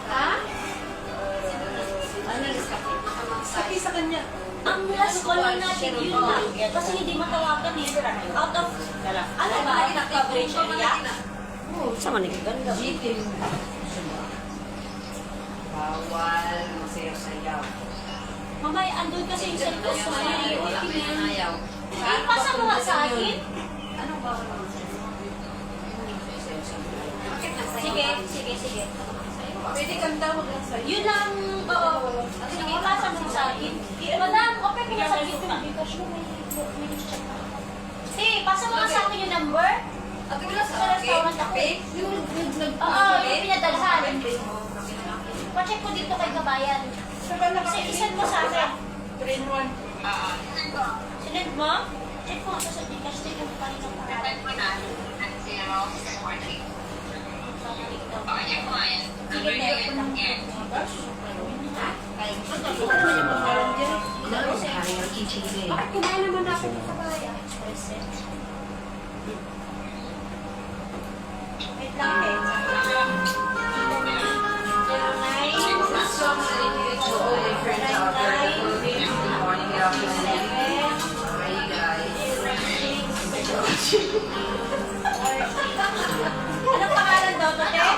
Ha? Sabi sa kanya. Ang last call lang natin yun lang. Kasi hindi matawagan eh. Out of, ano ba? Coverage area? Sama ni ganda. Bawal, masayaw-sayaw. Mamaya, andun kasi yung cellphone sa mga Ayaw. pasa mo nga sa akin. Anong bawal naman sa'yo? Sige. Pwede kang tawag lang sa'yo. Yun lang, oo. Sige, pasa mo sa akin. Madam, okay ka na sa dito na. Sige, pasa mo nga sa akin yung number. At wala Sa sa akin. restaurant ako. Fake? Yung Oo, yung pinadalhan. Pa-check ko dito kay Kabayan. Isend mo sa akin. 3-in-1. Sinend mo? Check mo ako sa Gcash. Check mo pa rin ang pangalan. Sige, check mo lang. Bakit kumain naman ako sa Kabayan? Wait lang, eh. Anong pangalan daw, Tate?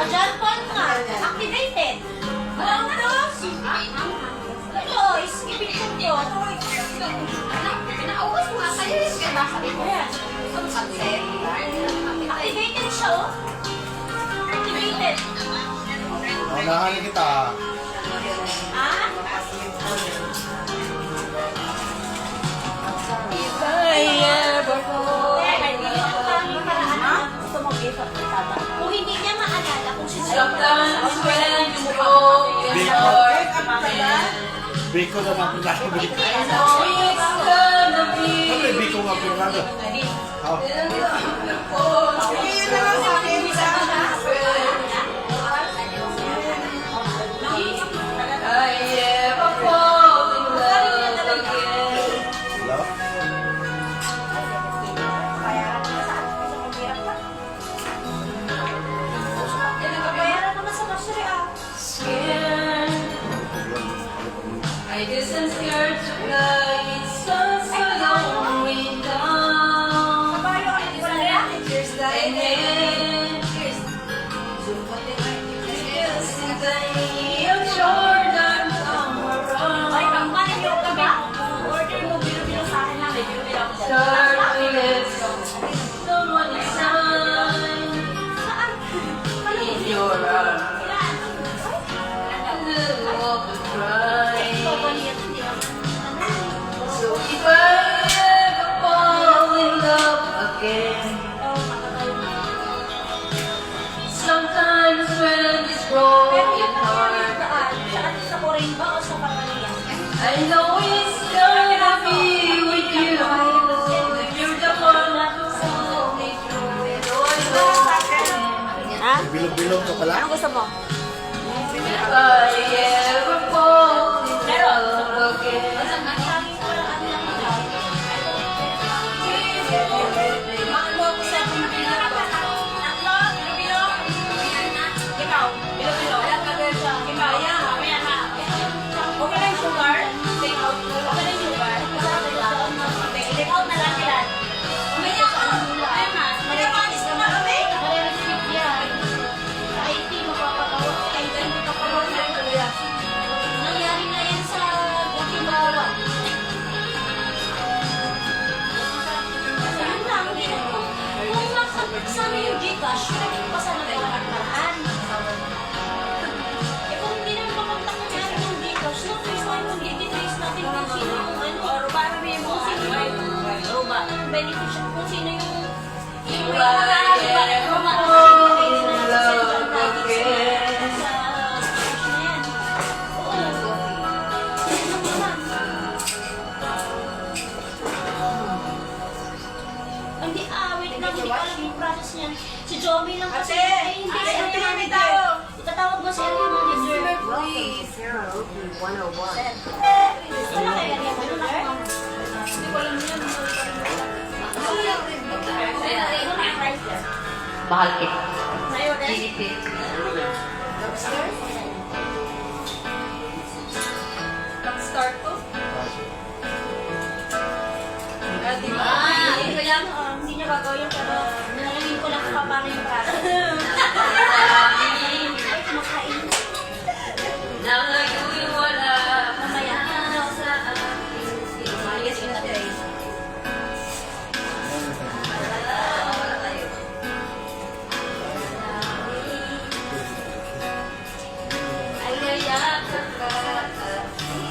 John Paul nga. Activated. Ano to? Ito, i-picture ko. Pinauwas mo nga sa'yo. Kaya sabi mo yan. Activated siya, oh. Activated. Unahan kita. Ah? If I ever fall. Kung hindi niya maalala kung sino Sometimes when you broke your heart, Biko na natin dahil I Biko. know it's gonna be. Siyempre, Biko nga pinagano. I ever fall in love again. Hello? Bayaran naman sa grocery, ah. Scared. I just am scared to fly. It's so long way down. And then, I'm sure that I'm Ay, around. kampanin yung ka ba? Order mo, bilo-bilo sa akin lang. Bilo-bilo ako dyan. Start to let someone inside in your arms. Walk and cry. So if I ever fall in love again, sometimes when this broken heart, I know it's gonna be with you. You're the one who hold me through it all. Ha? Bilog-bilog ka pala? Anong gusto mo? If I ever fall in love again. Nangyari na yan sa Gatimbawa. Ayun lang, hindi na kung nakasama yung Gcash, nagpasa na tayo ng paraan. Eh kung hindi naman makontak na natin yung Gcash, no, trace tayo kung trace natin kung sino yung kung sino yung beneficial, kung sino yung hindi, wait lang, hindi ko alam yung process niyan. Si Jomi lang kasi, hindi siya namin tao. Itatawag mo si Area Manager. Please. Wala kaya Area Manager? Hindi ko alam yan. Mahal kita. Na? Ginipig. Start to. Diba? Ito lang, hindi niya gagawin pero nalagin ko lang kung paano yung para. Ay, kumakain. Nangayo'y wala. Mamaya. Ayos yung na-try. Ay, nayak ka.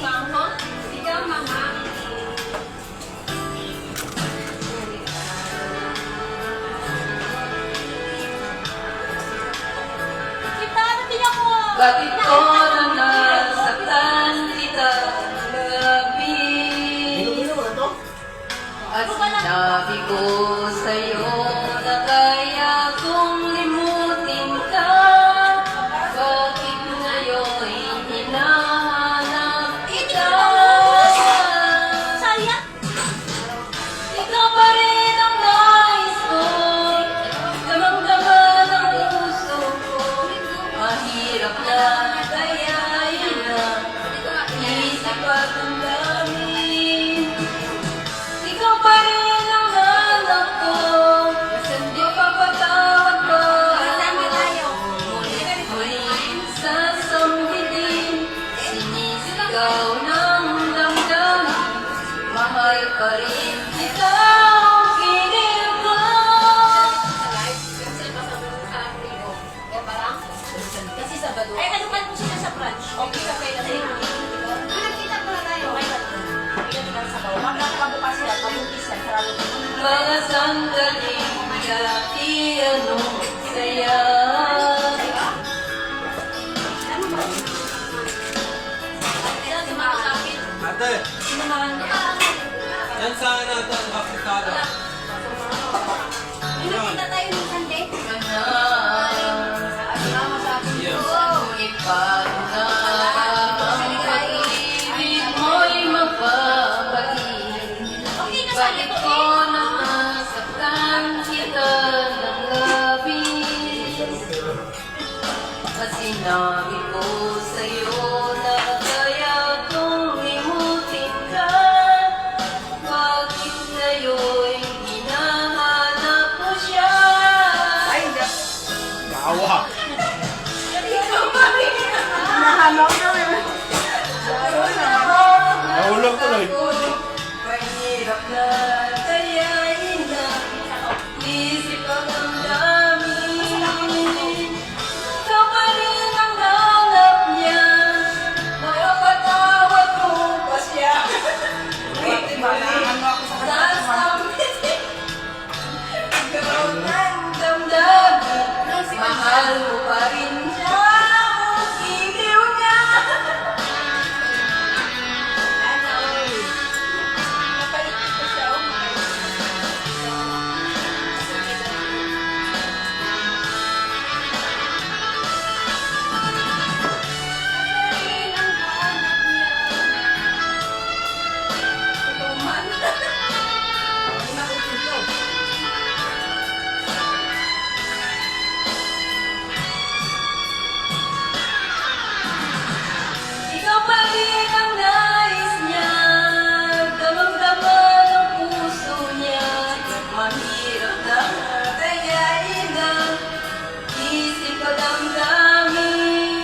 Mangko? Ikaw, mama. Kita, natin ako. Bakit ko na nasaktan kita gabi? Ilo-ilo na to? At sinabi ko sa'yo na kaya kong limutin ka. Bakit ngayon'y hinahanap kita? Sayang. Ikaw pa rin ang nais ko. Damang-dama ng puso ko. Mahirap na kayain na isip at ang dami. Ikaw pa rin ang hanap ko. Mapapatawad ba? Muling sasambitin. Sinisigaw ng damdamin. Mahal pa rin kita. Kinig ko. Kasi Sabado. Ay, kalukan po sila sa branch. Okay, okay na sa'yo. Pinagkita ko na tayo. Okay na. Ayun na sa bawah. Magkakabukas sila, kabuntis yan. Sarado na. Mga sandaling iyanong saya. Kailan sumakasapit? Ate, Sinumahan niya. yan sana natin ang kapitado. Pinagkita tayo ng Sunday. Yes. Ngunit paano na ang pag-ibig mo'y mapapagin? Okay na sa Bakit ito ko eh. na nasaktan kita ng labis? At sinabi ko sa'yo na kaya kong limutin ka. Bakit ngayon'y hinahanap mo siya? Maawa. Nahulog tuloy. Mahirap na kayain na isip ang damdamin. Ikaw pa rin ang hanap niya. Mapapatawad mo pa siya. Sasambitin. Ikaw ang damdamin. Mahal mo pa rin siya. Iliw niya. Napalit ko siya. Ikaw pa rin ang nais niya. Damang-dama ng puso niya. Mahirap na kayain na isip at damdamin.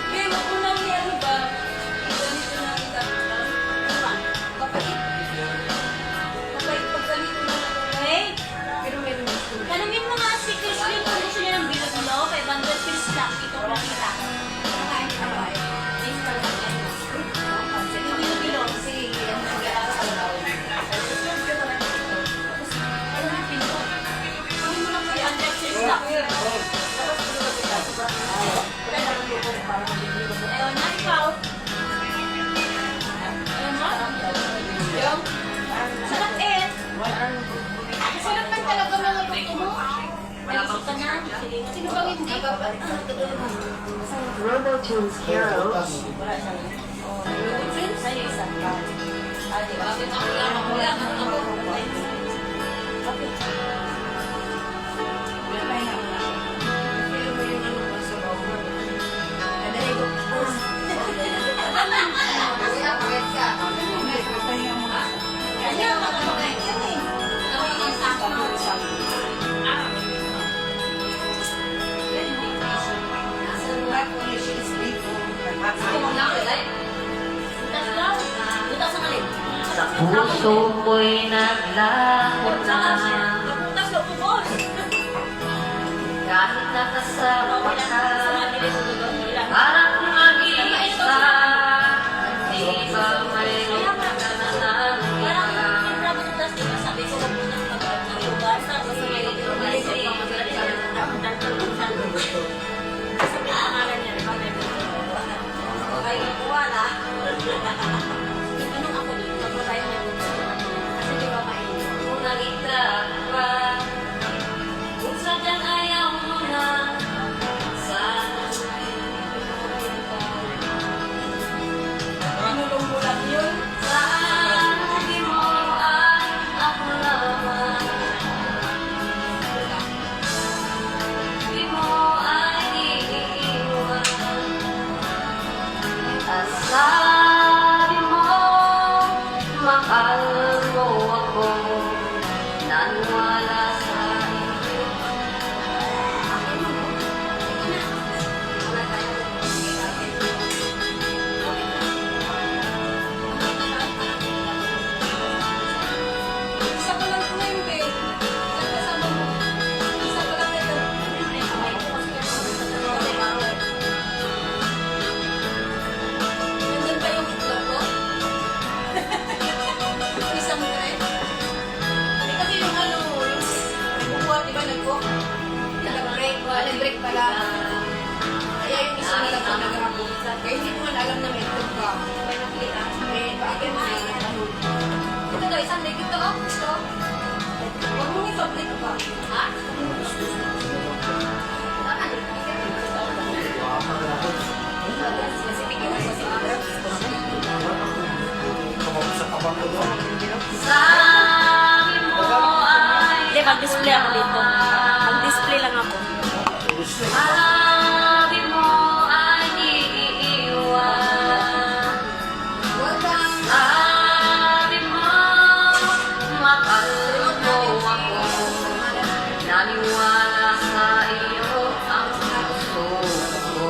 Babe, wag mo nang yan ba? Ganito na kita. Kapait. Kapait pag ganito na lang. Hey, Pero meron gusto. tanungin mo nga si Christine kung gusto niya ng bilog mo. 500 pesos lang. Ito ko nakita. Nakain ka ba? Taste pa lang yan. Yung bilog-bilog. Kasi yan ang nag-aaral sa loob. Ano yung pinto? Kunin mo lang 500 pesos lang. Ayaw na, ikaw. Ayaw mo? Yung Sarap eh. Sarap man talaga mga luto mo. Ayos ka na. Sino bang hindi? Robotunes Hero. Sa'yo isa. Ah, di ba? Ako lang. Butas lang. Butas ang alin. Sa puso ko'y naglaho na. Butas lang po, boss. Kahit nakasama Okay lang. ka, Sa mga bilis mo doon. parang mag-iisa. Di ba may Parang nananangin yung grabe ng dust, diba? Sabi ko, huwag mo nang mag-ugas. Tapos sa may ugas, sabi ko, sabi ang pangalan niya, diba? ay wala. Anong ako doon? Pag tayo niya doon. Kasi di ba mainit? Kung nakita pa, kung sadyang ayaw mo na, sana Pinulong mo lang yun. sabi mo ay ako lamang. Sabi mo ay iiwan. At sabi mo, mahal mo ako. Naniwala sa iyo. Isa pa lang ito na yung bed. Saan kasama mo? Isa pa lang ito. Nandun pa yung itlog ko? Isang bread? Hindi kasi yung ano, yung buwan, di ba nag-cook? Nag-break. Nag-break pala. Kaya yung isa na lang ang nag-rapot. Kaya hindi mo man alam na may itlog ka. May nakita. May bakit na ito daw, isang leg ito, oh. Ito. Huwag mong i-public ba? Ha? Specific yun, specific. Sa tabang ko doon. Sabi mo ay Hindi, mag-display ako dito. Mag-display lang ako. sabi mo ay iiwan. Welcome. Sabi mo, mahal mo ako. Naniwala sa iyo ang puso ko.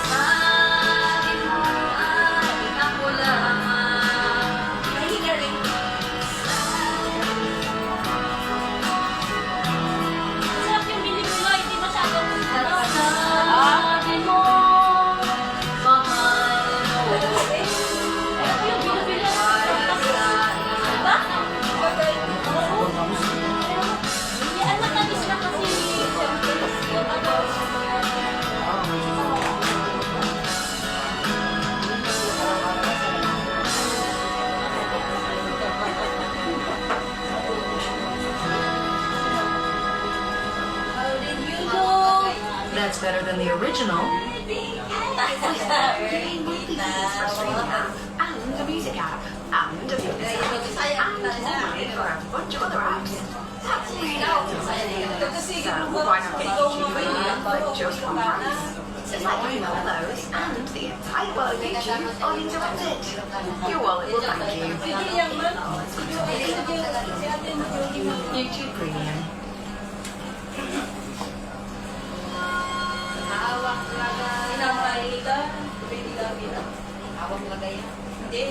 Sabi mo ay ako lamang. Mahihiga rin. Masarap yung bilig nila, hindi masyadong ano. Sabi mo, mahal mo ako. Yung bilig nila. Diba? Yan, matamis na kasi. How did you do? That's better than the original. And the music app. And a fitness app. And more for a bunch of other apps. That's weird. So why not get YouTube for just one price? It's like having all those and the entire world of YouTube uninterrupted. Your wallet will thank you. YouTube Premium. Hawak lagay. Pinapalitan. Pinapalitan. Hawak lagay. Hindi.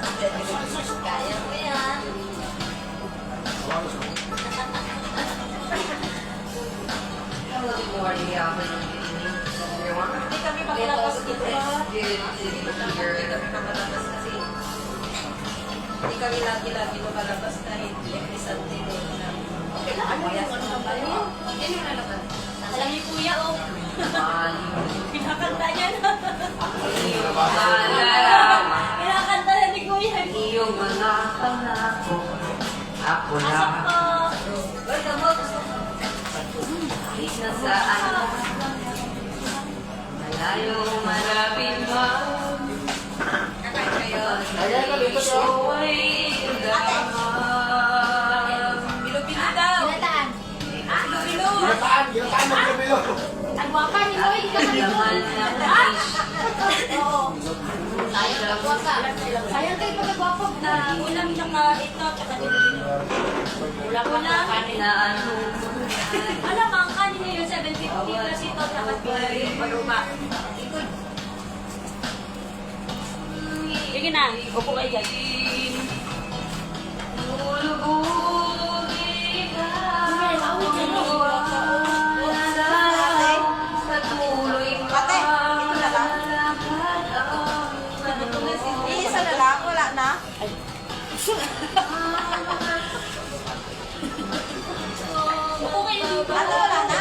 Kaya mo yan. Good morning, everyone. Hindi kami makalabas dito ba? Good to be Hindi here. kami makalabas kasi hindi kami lagi-lagi lumalabas dahil episode din na. Okay lang. Ano yung ano ba yun? Yan yung nalaban. Alam niyo kuya, oh. Pinakanta niya na. Pinakanta na ni kuya. Iyong mga pangako, ako Asap lang. po. Welcome mo. Kahit nasaan, malayo malapit man. Kakain kayo. Puso ay damang. Bilo-bilo daw. Binataan. Bilo-bilo. Ginataan magkabilo. Ang guwapa ni Lloyd. Laman ng fish. Oo. Sayang Sayang kayo pagkagwapo na ulam tsaka ito tsaka bilo-bilo. Wala ko na. Alam mo, ang kanin ngayon, 750 plus ito, dapat binari. Sige na, upo kayo dyan. Ate, ito na lang. Iisa na lang, wala na. Upo kayo dito. Ate, wala na.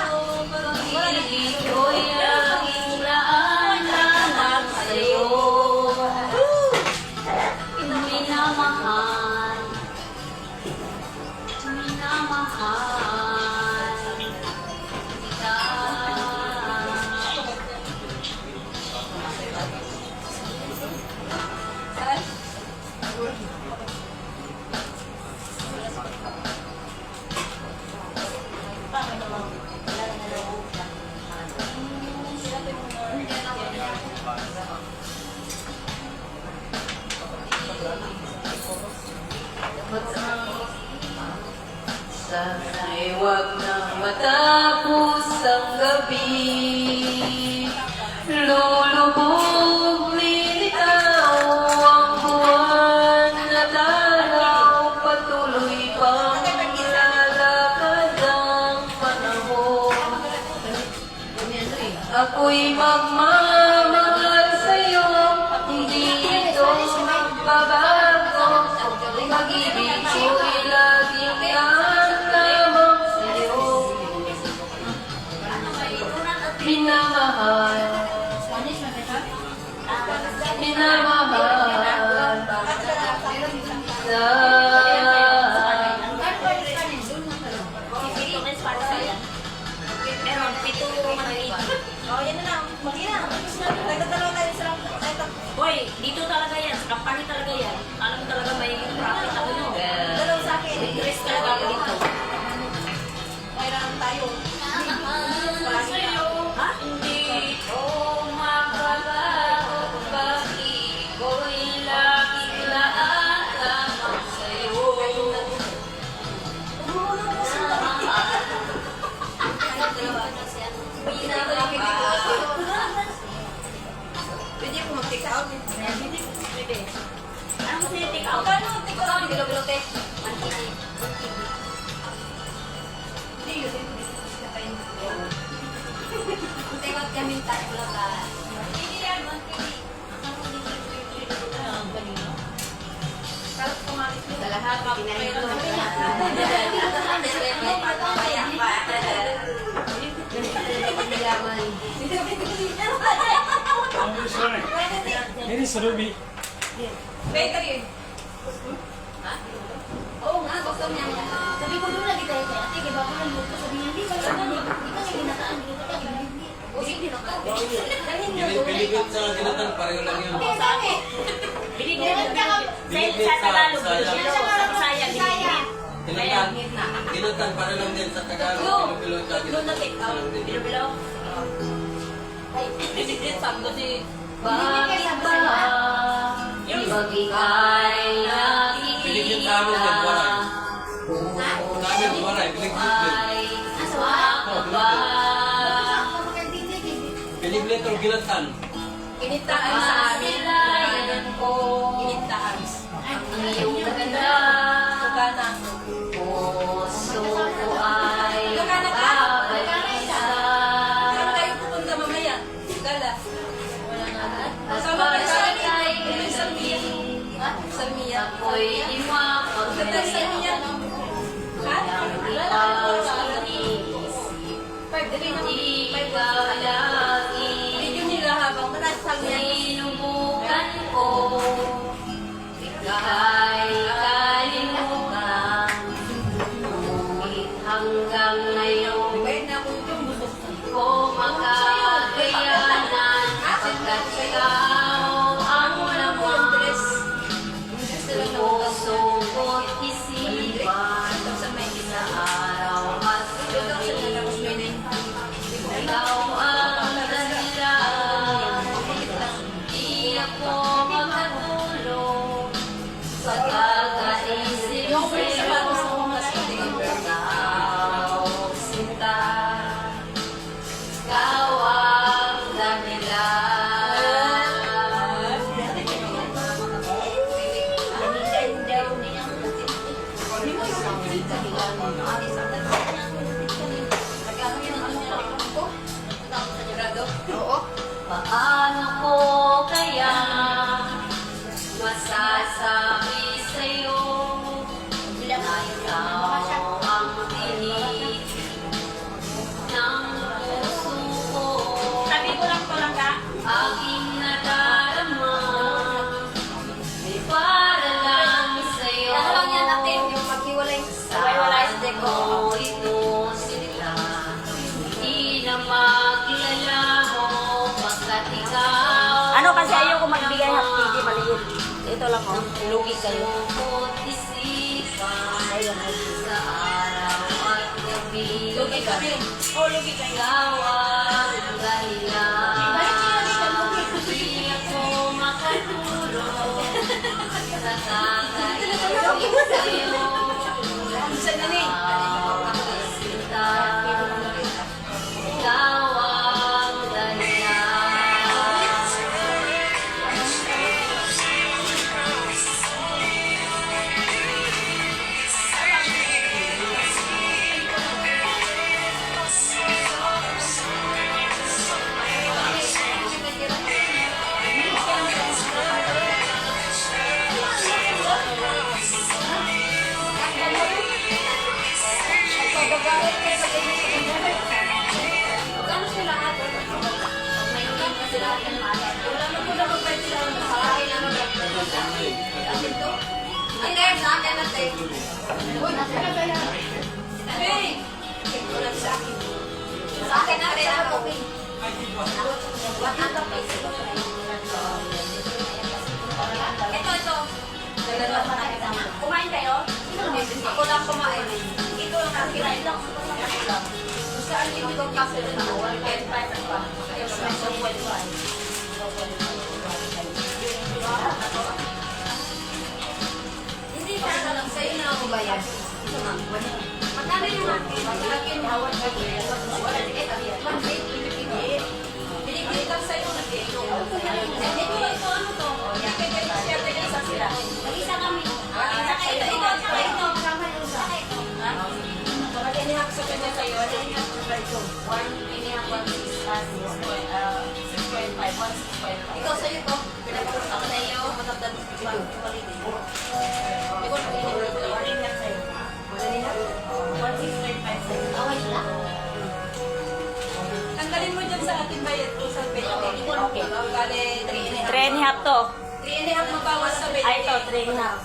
Sana'y wag nang matapos ang gabi. Lulubog nilitaw ang buwan na tanaw. Patuloy pang lalakad ang panahon. Ako'y magmamahal sa'yo, hindi ito magbabago. Pag-ibig ko'y laging lamang sa'yo. Minamahal, minamahal Meron, 7 maliit. Oh, yan na lang. Magina. Nagdadalaw tayo sa lang. Boy, dito talaga yan. Sa company talaga yan. Alam talaga may profit ako nyo. Dalaw sa akin. Interest talaga ako dito. Kailangan tayo. Ha? Hindi ko makabago, pag-ibig ko'y laging laan lamang sa'yo. Pwede po mag-take out. Bebe. Anong gusto niyo take out? Kano take out? Bilo-bilo te. Hindi yun. Take out kami tayo lang ka. Hindi yan. Kalap kumalit mo. Sa lahat, pinahin ko. Ini seru, Bi. Bakery. Oo nga, gusto niya. Sabi ko doon lagi tayo kaya ate, kaya baka naluluto. Sabi niya, hindi, wala ka. Hindi ka ginataan. Dito ka, hindi. O sige, nakaw. Binigyan sa ginatan, pareho lang yun. Binigyan sa Tagalog. Sa Bisaya, binigyan. Ginatan, pareho lang din sa Tagalog. Bilo-bilo sa Doon na take out. ginatan. Bilo-bilo. Ay, Binigyan sa kasi bakit ba? pag ika'y Binigyan sa amin din, waray. Sa amin, waray. Binigyan din. Binigyan ito, ginatan. Kinitaan sa amin. Kinitaan. ang iyong ganda. Sukana. Puso ko ay Sukana ka? babalik sa Saan tayo pupunta mamaya? Gala. Kasama ka sa amin. Salmiya. Salmiya. ako'y Ganda iwapag Salmiya. Ha? Hindi ka lagi Video nila habang matas Salmiya. sinubukan ko. Ika'y ano kasi ayoko magbigay half KG, maliit. Ito lang oh, lugi kayo. Lugi kami. Oh, lugi kayo. Isa na ni. Kano sila ato? May ulang na sila atin maalat. Wala na po na magpahit sila ng sa akin ano ba? Asin to. Ang kaya sa akin natin. Uy, nasa na ba yan? Hey! Wala sa akin. Sa akin na rin ako. What na peso? Ito. Kumain kayo? Ako lang kumain. Ito lang ang kirain lang. Saan yung itong kasi na 1.5 pa? Ayos na 1.5. Hindi pa na lang sa'yo na ako bayad. Magkano yung natin? Magkano hawad ka ko? Wala din ito. Mag-bait, pinipigit. Binibigit lang sa'yo na dito. Ito ano to? Pinipigit siya, tayo isa sila. Mag-isa kami. Saka ito. Kasama yung isa. Kapag inihak sa kanya sa'yo, inihak sa ito. 6.5, 1.6.5. Ikaw sa'yo to. Ako sa'yo, matagdag pa. Ikaw na inihak sa'yo. Inihak sa'yo. 1.6.5 sa'yo. Okay sila. Tanggalin mo dyan sa ating bayad ko sa pay. Okay. Bale, 3.5. 3 and a half to. 3.5 mabawas sa pay. Ay, ito, 3 and a half.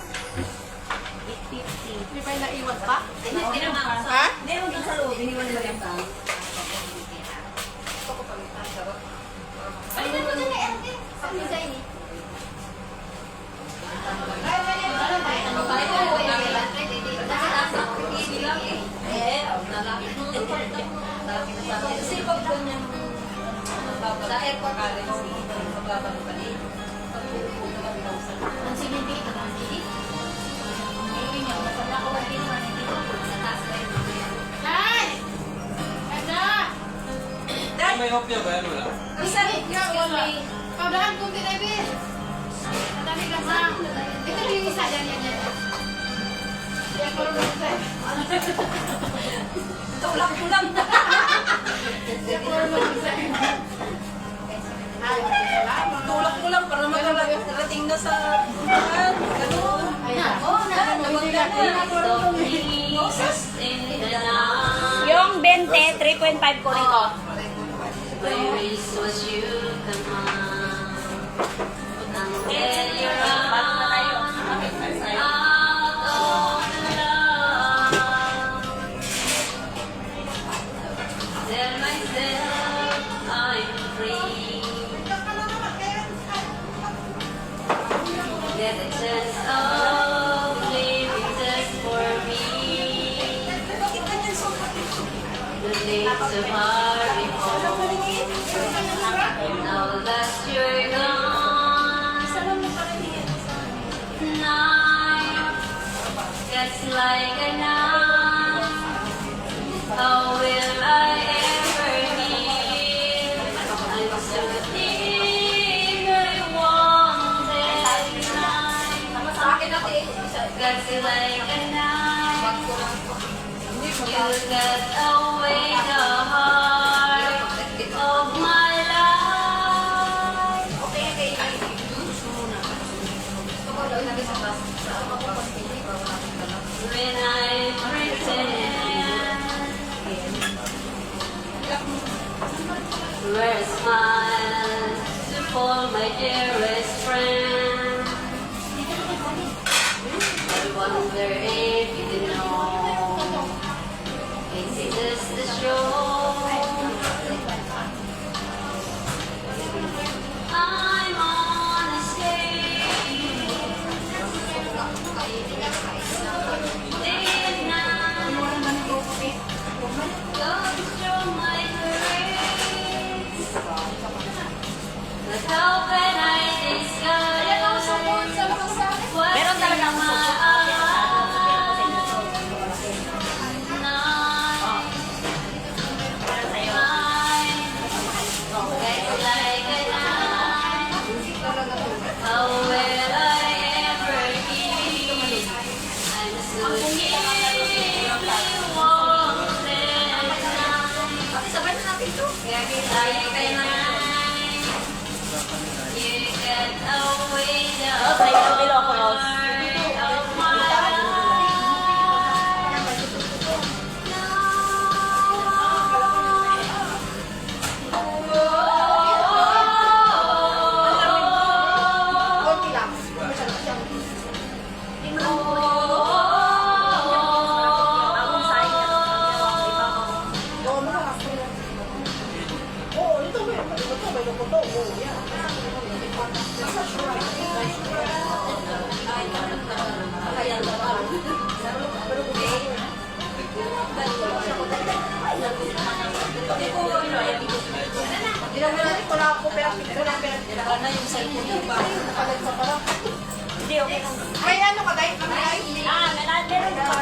May pa naiwan pa? Hindi naman. Ha? Meron din sa loob. Iniwan nila yung tao. Ay, ano dyan na yan? Saan yung design eh? Kasi pag ganyan sa airport currency, magbabalik pa rin. Ang sininti, ang sininti. Ayun yun, masala ko wala din naman dito. Sa taas ba yun? Ay! Ganda! May hopya ba yan? Wala? Isa rin, wala. Kaudahan kong tinibis. Madami ka sa. Ito yung isa, yan. Yan, marunong isa. Tulang-tulang. Yan, marunong isa. Ay, salamat. Tulak mo lang para makarating na sa ganun. Yung 20, 3.5 ko nito. Bago na tayo. Get a chance of living just for me. The days of hurry home. Now that you're gone, night gets like a night. How will I ever heal? I'm so deep, I wanted night. Sa akin natin, isa. Gets like a night. You get away the heart of my life. Okay, gusto muna. Gusto ko daw ilagay sa bus. Sa ako ko pag hindi pa wala akong dala. When I pretend wear a smile to call my dearest friend. I wonder if you know, is it just a show? I'm on when I discover Ayan ako sa phone, sa mga sa akin. Meron talaga ako sa How will I ever be? I'm so deeply wanted. Sabay na natin ito. Like a night, you get away the Ay, kabilo ako, Rose. heart of my life. Konti lang. Masyado siyang... Oo, nakakasin lang. Oo, ito may luto. Oo, yan. Nasa sure. Kaya naman. Pero hindi naman natin wala ako pera. Ano yung cellphone niya ba? Nakalag sa parang. Hindi, okay lang. May ano ka, Day? May Ah, meron pa.